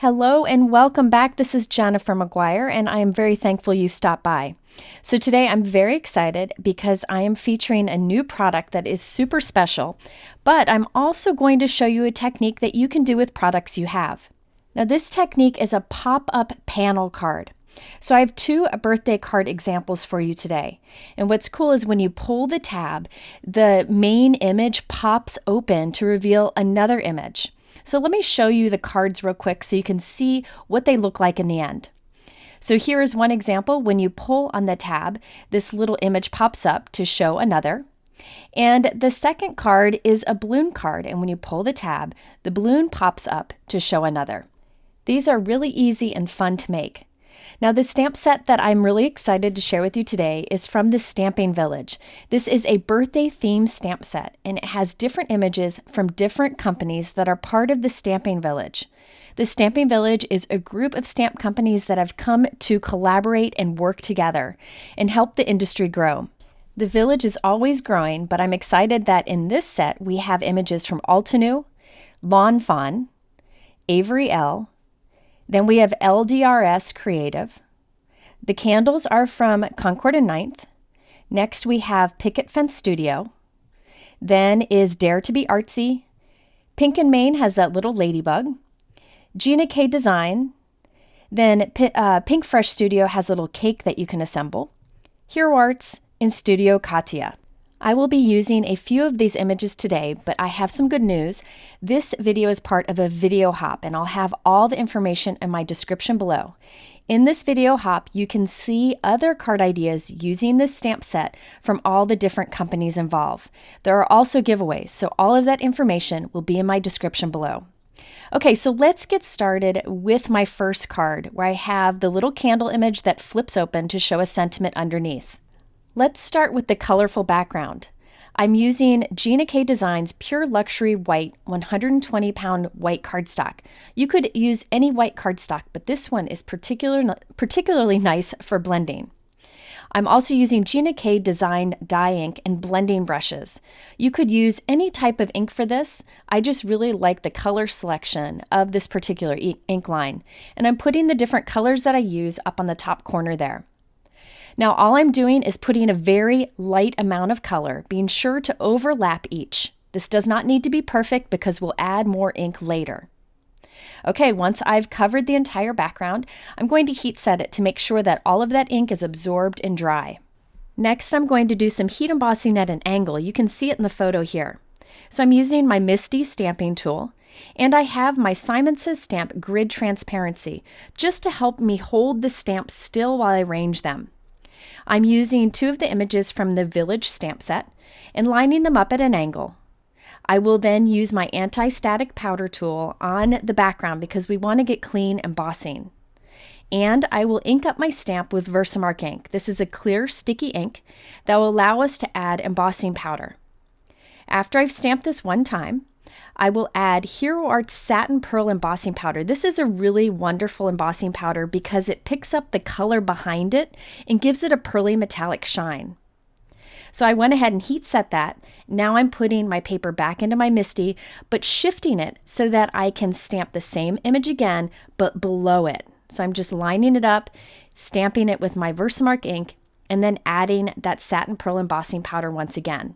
Hello and welcome back. This is Jennifer McGuire and I am very thankful you stopped by. So today I'm very excited because I am featuring a new product that is super special, but I'm also going to show you a technique that you can do with products you have. Now this technique is a pop-up panel card. So I have two birthday card examples for you today. And what's cool is when you pull the tab, the main image pops open to reveal another image. So let me show you the cards real quick so you can see what they look like in the end. So here is one example. When you pull on the tab, this little image pops up to show another. And the second card is a balloon card. And when you pull the tab, the balloon pops up to show another. These are really easy and fun to make. Now the stamp set that I'm really excited to share with you today is from the Stamping Village. This is a birthday themed stamp set and it has different images from different companies that are part of the Stamping Village. The Stamping Village is a group of stamp companies that have come to collaborate and work together and help the industry grow. The village is always growing, but I'm excited that in this set we have images from Altenew, Fawn, Avery L. Then we have LDRS Creative. The candles are from Concord and Ninth. Next we have Picket Fence Studio. Then is Dare to be Artsy. Pink and Main has that little ladybug. Gina K Design. Then Pink Fresh Studio has a little cake that you can assemble. Hero Arts and Studio Katia. I will be using a few of these images today, but I have some good news. This video is part of a video hop, and I'll have all the information in my description below. In this video hop, you can see other card ideas using this stamp set from all the different companies involved. There are also giveaways, so all of that information will be in my description below. Okay, so let's get started with my first card, where I have the little candle image that flips open to show a sentiment underneath. Let's start with the colorful background. I'm using Gina K Design's Pure Luxury White 120-pound white cardstock. You could use any white cardstock, but this one is particularly nice for blending. I'm also using Gina K Design dye ink and blending brushes. You could use any type of ink for this. I just really like the color selection of this particular ink line. And I'm putting the different colors that I use up on the top corner there. Now all I'm doing is putting a very light amount of color, being sure to overlap each. This does not need to be perfect because we'll add more ink later. Okay, once I've covered the entire background, I'm going to heat set it to make sure that all of that ink is absorbed and dry. Next, I'm going to do some heat embossing at an angle. You can see it in the photo here. So I'm using my MISTI stamping tool, and I have my Simon Says Stamp Grid Transparency, just to help me hold the stamps still while I arrange them. I'm using two of the images from the Village stamp set and lining them up at an angle. I will then use my anti-static powder tool on the background because we want to get clean embossing. And I will ink up my stamp with VersaMark Ink. This is a clear, sticky ink that will allow us to add embossing powder. After I've stamped this one time, I will add Hero Arts Satin Pearl Embossing Powder. This is a really wonderful embossing powder because it picks up the color behind it and gives it a pearly metallic shine. So I went ahead and heat set that. Now I'm putting my paper back into my MISTI, but shifting it so that I can stamp the same image again, but below it. So I'm just lining it up, stamping it with my VersaMark ink, and then adding that Satin Pearl Embossing Powder once again.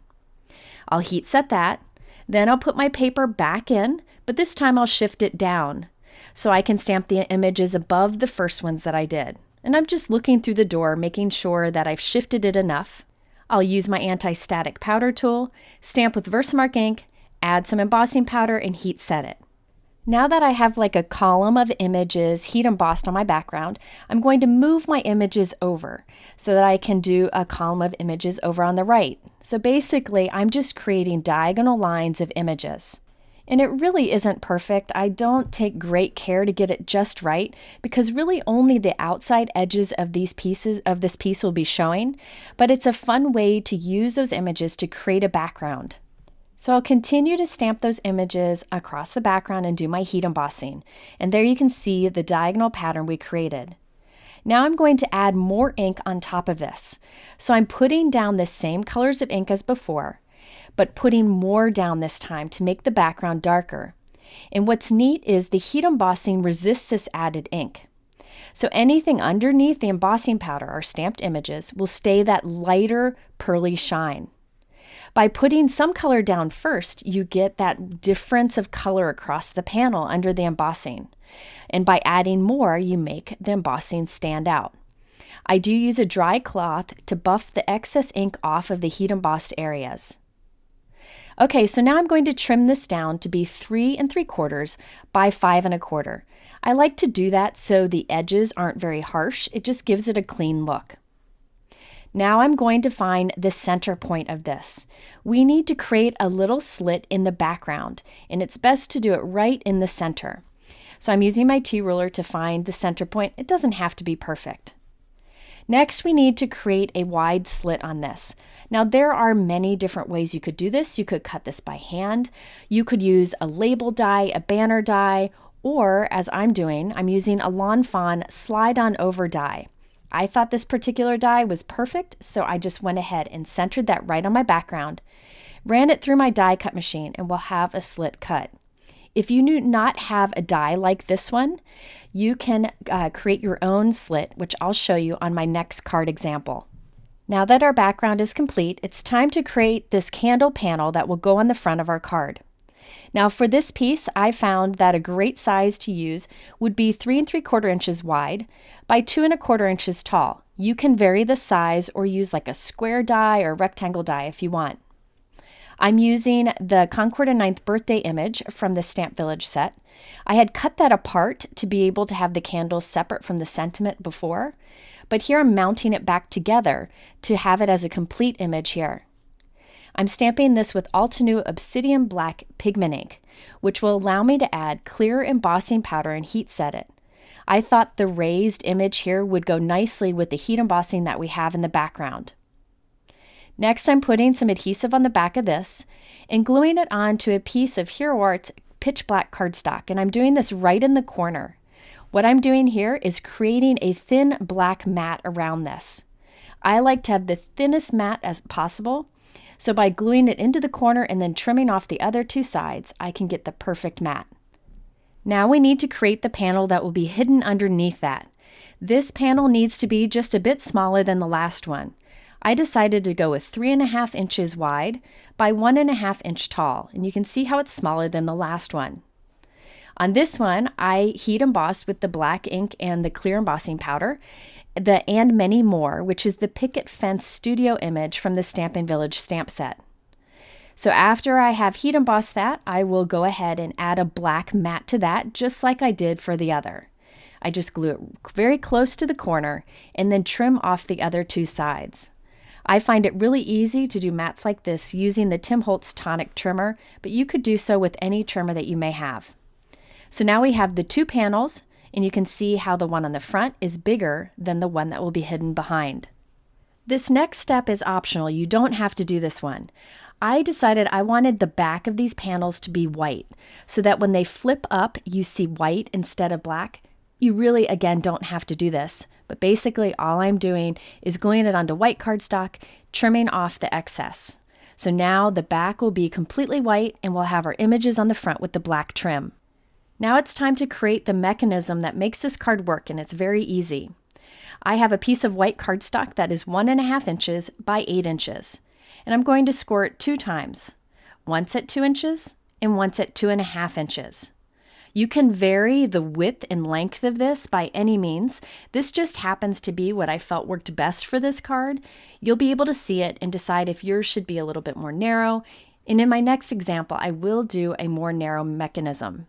I'll heat set that. Then I'll put my paper back in, but this time I'll shift it down so I can stamp the images above the first ones that I did. And I'm just looking through the door, making sure that I've shifted it enough. I'll use my anti-static powder tool, stamp with VersaMark ink, add some embossing powder, and heat set it. Now that I have like a column of images heat embossed on my background, I'm going to move my images over so that I can do a column of images over on the right. So basically, I'm just creating diagonal lines of images. And it really isn't perfect. I don't take great care to get it just right because really only the outside edges of this piece will be showing, but it's a fun way to use those images to create a background. So I'll continue to stamp those images across the background and do my heat embossing. And there you can see the diagonal pattern we created. Now I'm going to add more ink on top of this. So I'm putting down the same colors of ink as before, but putting more down this time to make the background darker. And what's neat is the heat embossing resists this added ink. So anything underneath the embossing powder, our stamped images, will stay that lighter pearly shine. By putting some color down first, you get that difference of color across the panel under the embossing. And by adding more, you make the embossing stand out. I do use a dry cloth to buff the excess ink off of the heat embossed areas. Okay, so now I'm going to trim this down to be 3 3/4 by 5 1/4. I like to do that so the edges aren't very harsh. It just gives it a clean look. Now I'm going to find the center point of this. We need to create a little slit in the background, and it's best to do it right in the center. So I'm using my T-ruler to find the center point. It doesn't have to be perfect. Next, we need to create a wide slit on this. Now, there are many different ways you could do this. You could cut this by hand. You could use a label die, a banner die, or as I'm doing, I'm using a Lawn Fawn slide-on over die. I thought this particular die was perfect, so I just went ahead and centered that right on my background, ran it through my die cut machine, and we'll have a slit cut. If you do not have a die like this one, you can create your own slit, which I'll show you on my next card example. Now that our background is complete, it's time to create this candle panel that will go on the front of our card. Now for this piece, I found that a great size to use would be 3 3/4 inches wide by 2 1/4 inches tall. You can vary the size or use like a square die or rectangle die if you want. I'm using the Concord and 9th birthday image from the Stamp Village set. I had cut that apart to be able to have the candles separate from the sentiment before, but here I'm mounting it back together to have it as a complete image here. I'm stamping this with Altenew Obsidian Black Pigment Ink, which will allow me to add clear embossing powder and heat set it. I thought the raised image here would go nicely with the heat embossing that we have in the background. Next, I'm putting some adhesive on the back of this and gluing it onto a piece of Hero Art's pitch black cardstock, and I'm doing this right in the corner. What I'm doing here is creating a thin black mat around this. I like to have the thinnest mat as possible, so by gluing it into the corner and then trimming off the other two sides, I can get the perfect mat. Now we need to create the panel that will be hidden underneath that. This panel needs to be just a bit smaller than the last one. I decided to go with 3 1/2 inches wide by 1 1/2 inch tall, and you can see how it's smaller than the last one. On this one, I heat embossed with the black ink and the clear embossing powder, and many more, which is the Picket Fence Studio image from the Stampin' Village stamp set. So after I have heat embossed that, I will go ahead and add a black mat to that, just like I did for the other. I just glue it very close to the corner and then trim off the other two sides. I find it really easy to do mats like this using the Tim Holtz tonic trimmer, but you could do so with any trimmer that you may have. So now we have the two panels, and you can see how the one on the front is bigger than the one that will be hidden behind. This next step is optional. You don't have to do this one. I decided I wanted the back of these panels to be white, so that when they flip up, you see white instead of black. You really, again, don't have to do this, but basically all I'm doing is gluing it onto white cardstock, trimming off the excess. So now the back will be completely white and we'll have our images on the front with the black trim. Now it's time to create the mechanism that makes this card work, and it's very easy. I have a piece of white cardstock that is 1 1/2 inches by 8 inches, and I'm going to score it 2 times, once at 2 inches and once at 2 1/2 inches. You can vary the width and length of this by any means. This just happens to be what I felt worked best for this card. You'll be able to see it and decide if yours should be a little bit more narrow. And in my next example, I will do a more narrow mechanism.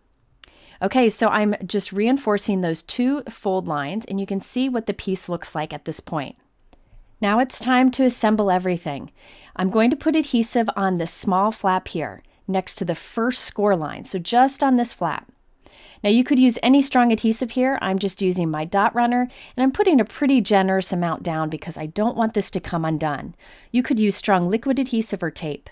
Okay, so I'm just reinforcing those 2 fold lines, and you can see what the piece looks like at this point. Now it's time to assemble everything. I'm going to put adhesive on this small flap here, next to the first score line, so just on this flap. Now you could use any strong adhesive here. I'm just using my dot runner, and I'm putting a pretty generous amount down because I don't want this to come undone. You could use strong liquid adhesive or tape.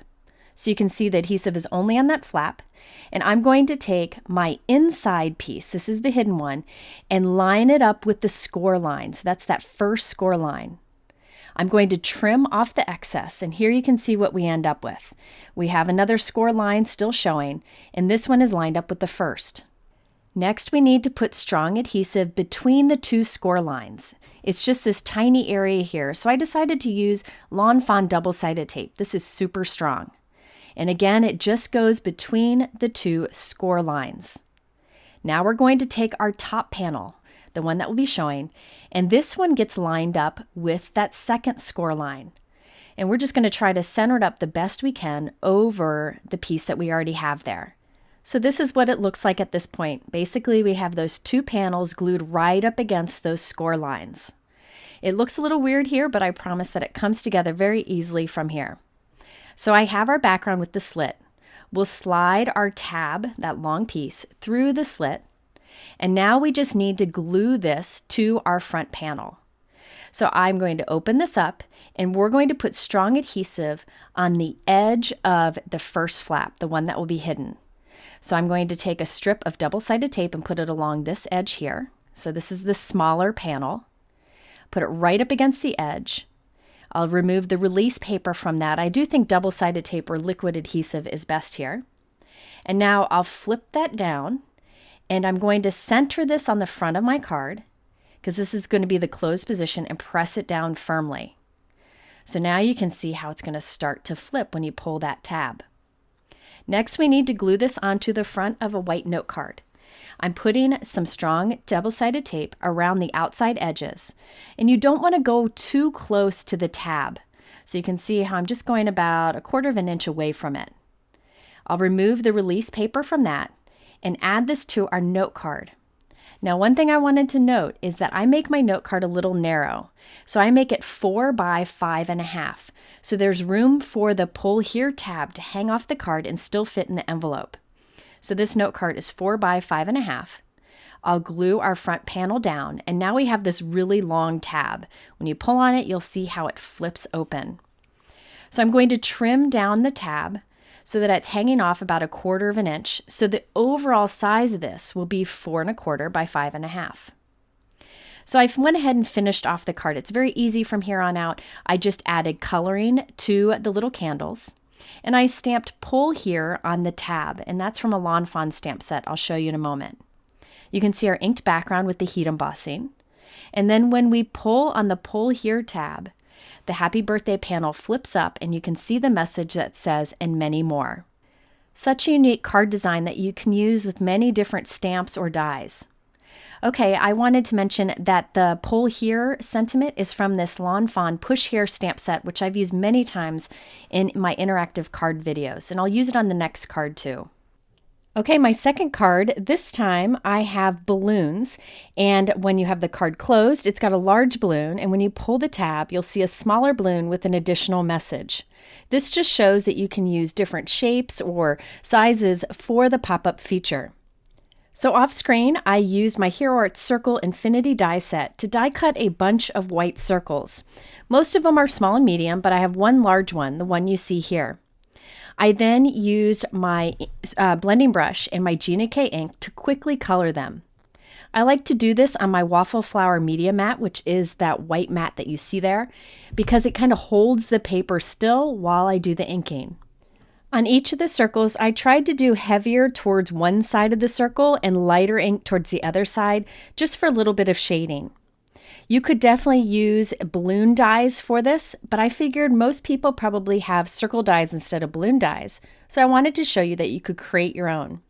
So you can see the adhesive is only on that flap, and I'm going to take my inside piece, this is the hidden one, and line it up with the score line. So that's that first score line. I'm going to trim off the excess, and here you can see what we end up with. We have another score line still showing, and this one is lined up with the first. Next, we need to put strong adhesive between the two score lines. It's just this tiny area here, so I decided to use Lawn Fawn double-sided tape. This is super strong. And again, it just goes between the two score lines. Now we're going to take our top panel, the one that we'll be showing, and this one gets lined up with that second score line. And we're just going to try to center it up the best we can over the piece that we already have there. So this is what it looks like at this point. Basically, we have those two panels glued right up against those score lines. It looks a little weird here, but I promise that it comes together very easily from here. So I have our background with the slit. We'll slide our tab, that long piece, through the slit. And now we just need to glue this to our front panel. So I'm going to open this up, and we're going to put strong adhesive on the edge of the first flap, the one that will be hidden. So I'm going to take a strip of double-sided tape and put it along this edge here. So this is the smaller panel. Put it right up against the edge. I'll remove the release paper from that. I do think double-sided tape or liquid adhesive is best here. And now I'll flip that down, and I'm going to center this on the front of my card, because this is going to be the closed position, and press it down firmly. So now you can see how it's going to start to flip when you pull that tab. Next, we need to glue this onto the front of a white note card. I'm putting some strong double-sided tape around the outside edges, and you don't want to go too close to the tab. So you can see how I'm just going about 1/4 of an inch away from it. I'll remove the release paper from that and add this to our note card. Now, one thing I wanted to note is that I make my note card a little narrow. So I make it 4 by 5.5. So there's room for the pull here tab to hang off the card and still fit in the envelope. So this note card is 4 by 5.5. I'll glue our front panel down, and now we have this really long tab. When you pull on it, you'll see how it flips open. So I'm going to trim down the tab so that it's hanging off about 1/4 of an inch. So the overall size of this will be 4 1/4 by 5.5. So I went ahead and finished off the card. It's very easy from here on out. I just added coloring to the little candles, and I stamped pull here on the tab, and that's from a Lawn Fawn stamp set. I'll show you in a moment. You can see our inked background with the heat embossing. And then when we pull on the pull here tab, the happy birthday panel flips up, and you can see the message that says, "and many more." Such a unique card design that you can use with many different stamps or dies. Okay, I wanted to mention that the pull here sentiment is from this Lawn Fawn push here stamp set, which I've used many times in my interactive card videos, and I'll use it on the next card too. Okay, my second card, this time I have balloons, and when you have the card closed, it's got a large balloon, and when you pull the tab, you'll see a smaller balloon with an additional message. This just shows that you can use different shapes or sizes for the pop-up feature. So off screen, I used my Hero Art Circle Infinity die set to die cut a bunch of white circles. Most of them are small and medium, but I have one large one, the one you see here. I then used my blending brush and my Gina K Ink to quickly color them. I like to do this on my Waffle Flower Media Mat, which is that white mat that you see there, because it kind of holds the paper still while I do the inking. On each of the circles, I tried to do heavier towards one side of the circle and lighter ink towards the other side, just for a little bit of shading. You could definitely use balloon dies for this, but I figured most people probably have circle dies instead of balloon dies, so I wanted to show you that you could create your own.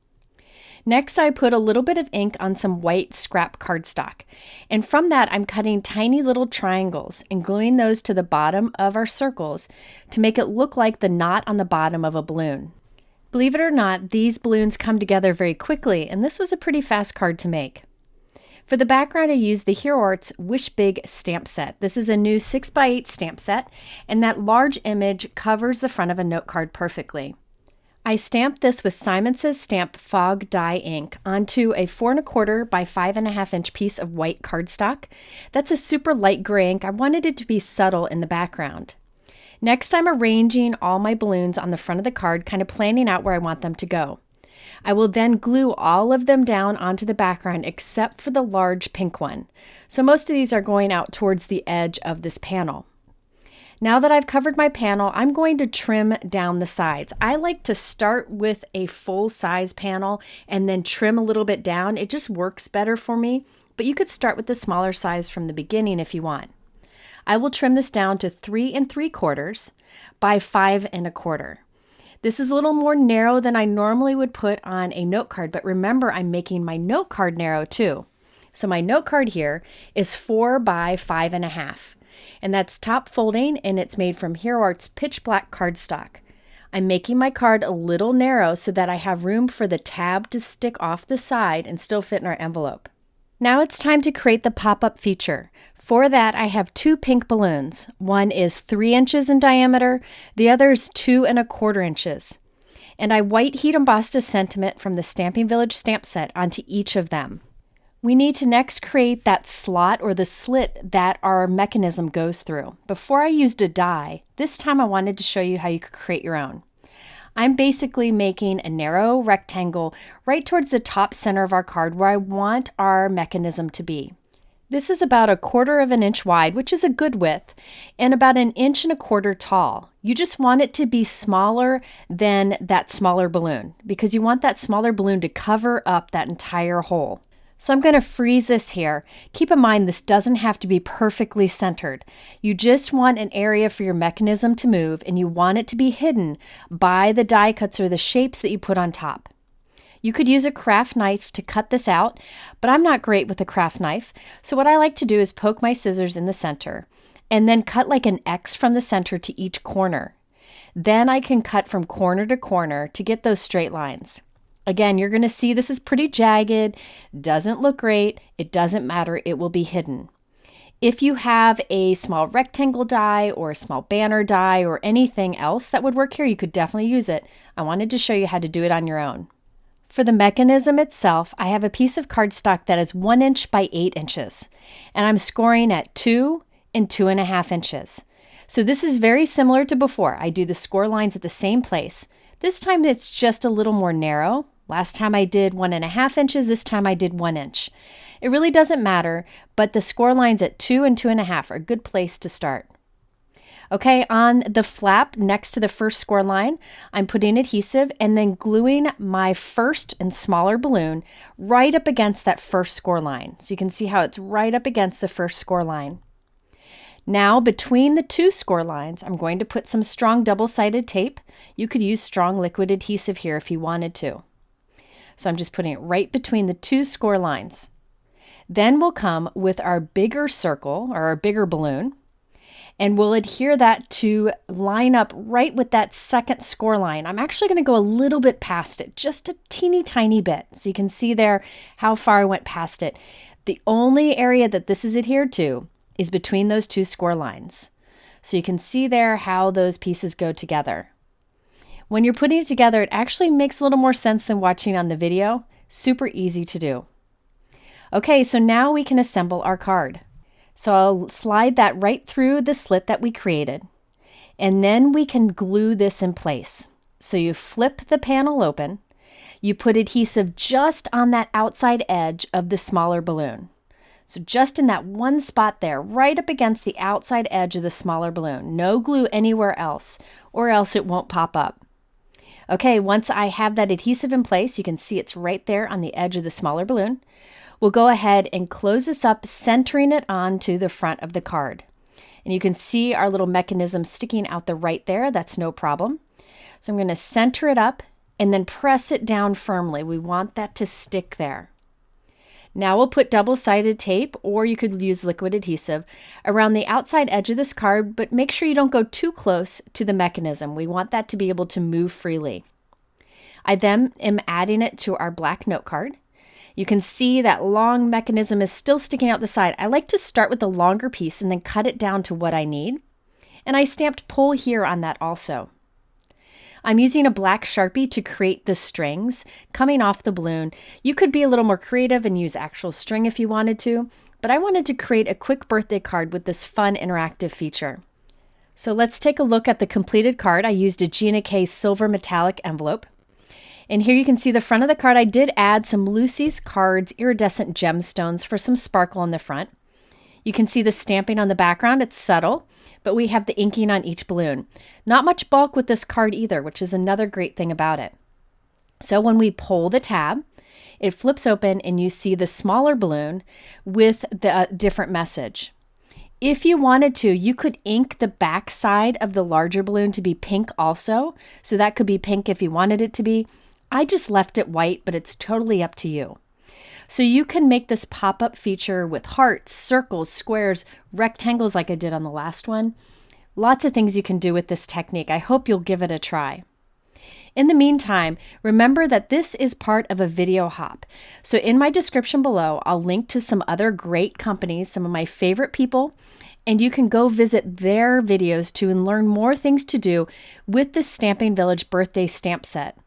Next, I put a little bit of ink on some white scrap cardstock, and from that I'm cutting tiny little triangles and gluing those to the bottom of our circles to make it look like the knot on the bottom of a balloon. Believe it or not, these balloons come together very quickly, and this was a pretty fast card to make. For the background, I used the Hero Arts Wish Big stamp set. This is a new 6x8 stamp set, and that large image covers the front of a note card perfectly. I stamped this with Simon Says Stamp Fog Dye ink onto a 4 1/4 by 5.5 inch piece of white cardstock. That's a super light gray ink. I wanted it to be subtle in the background. Next, I'm arranging all my balloons on the front of the card, kind of planning out where I want them to go. I will then glue all of them down onto the background except for the large pink one. So most of these are going out towards the edge of this panel. Now that I've covered my panel, I'm going to trim down the sides. I like to start with a full size panel and then trim a little bit down. It just works better for me, but you could start with the smaller size from the beginning if you want. I will trim this down to 3 3/4 by 5 1/4. This is a little more narrow than I normally would put on a note card, but remember, I'm making my note card narrow too. So my note card here is 4 by 5 1/2. And that's top folding, and it's made from Hero Art's pitch black cardstock. I'm making my card a little narrow so that I have room for the tab to stick off the side and still fit in our envelope. Now it's time to create the pop-up feature. For that, I have 2 pink balloons. One is 3 inches in diameter, the other is 2 1/4 inches. And I white heat embossed a sentiment from the Stamping Village stamp set onto each of them. We need to next create that slot or the slit that our mechanism goes through. Before I used a die, this time I wanted to show you how you could create your own. I'm basically making a narrow rectangle right towards the top center of our card where I want our mechanism to be. This is about 1/4 of an inch wide, which is a good width, and about 1 1/4 inches tall. You just want it to be smaller than that smaller balloon because you want that smaller balloon to cover up that entire hole. So I'm going to freeze this here. Keep in mind, this doesn't have to be perfectly centered. You just want an area for your mechanism to move, and you want it to be hidden by the die cuts or the shapes that you put on top. You could use a craft knife to cut this out, but I'm not great with a craft knife. So what I like to do is poke my scissors in the center and then cut like an X from the center to each corner. Then I can cut from corner to corner to get those straight lines. Again, you're going to see this is pretty jagged, doesn't look great, it doesn't matter, it will be hidden. If you have a small rectangle die or a small banner die or anything else that would work here, you could definitely use it. I wanted to show you how to do it on your own. For the mechanism itself, I have a piece of cardstock that is 1 inch by 8 inches, and I'm scoring at 2 and 2 1/2 inches. So this is very similar to before. I do the score lines at the same place. This time it's just a little more narrow. Last time I did 1 1/2 inches, this time I did 1 inch. It really doesn't matter, but the score lines at 2 and 2 1/2 are a good place to start. Okay, on the flap next to the first score line, I'm putting adhesive and then gluing my first and smaller balloon right up against that first score line. So you can see how it's right up against the first score line. Now, between the 2 score lines, I'm going to put some strong double-sided tape. You could use strong liquid adhesive here if you wanted to. So I'm just putting it right between the 2 score lines. Then we'll come with our bigger circle or our bigger balloon, and we'll adhere that to line up right with that second score line. I'm actually going to go a little bit past it, just a teeny tiny bit. So you can see there how far I went past it. The only area that this is adhered to is between those 2 score lines. So you can see there how those pieces go together. When you're putting it together, it actually makes a little more sense than watching on the video. Super easy to do. Okay, so now we can assemble our card. So I'll slide that right through the slit that we created, and then we can glue this in place. So you flip the panel open, you put adhesive just on that outside edge of the smaller balloon. So just in that one spot there, right up against the outside edge of the smaller balloon. No glue anywhere else, or else it won't pop up. Okay, once I have that adhesive in place, you can see it's right there on the edge of the smaller balloon. We'll go ahead and close this up, centering it onto the front of the card. And you can see our little mechanism sticking out the right there. That's no problem. So I'm going to center it up and then press it down firmly. We want that to stick there. Now we'll put double-sided tape, or you could use liquid adhesive, around the outside edge of this card, but make sure you don't go too close to the mechanism. We want that to be able to move freely. I then am adding it to our black note card. You can see that long mechanism is still sticking out the side. I like to start with the longer piece and then cut it down to what I need. And I stamped pull here on that also. I'm using a black Sharpie to create the strings coming off the balloon. You could be a little more creative and use actual string if you wanted to, but I wanted to create a quick birthday card with this fun interactive feature. So let's take a look at the completed card. I used a Gina K silver metallic envelope. And here you can see the front of the card. I did add some Lucy's Cards iridescent gemstones for some sparkle in the front. You can see the stamping on the background. It's subtle, but we have the inking on each balloon. Not much bulk with this card either, which is another great thing about it. So when we pull the tab, it flips open and you see the smaller balloon with the different message. If you wanted to, you could ink the back side of the larger balloon to be pink also. So that could be pink if you wanted it to be. I just left it white, but it's totally up to you. So you can make this pop-up feature with hearts, circles, squares, rectangles like I did on the last one. Lots of things you can do with this technique. I hope you'll give it a try. In the meantime, remember that this is part of a video hop. So in my description below, I'll link to some other great companies, some of my favorite people, and you can go visit their videos to and learn more things to do with the Stamping Village birthday stamp set.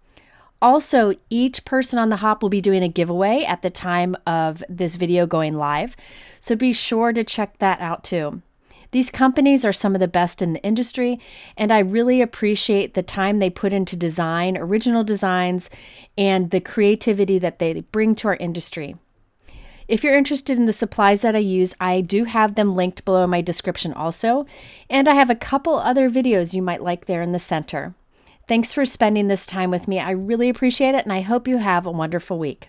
Also, each person on the hop will be doing a giveaway at the time of this video going live, so be sure to check that out too. These companies are some of the best in the industry, and I really appreciate the time they put into design, original designs, and the creativity that they bring to our industry. If you're interested in the supplies that I use, I do have them linked below in my description also, and I have a couple other videos you might like there in the center. Thanks for spending this time with me. I really appreciate it, and I hope you have a wonderful week.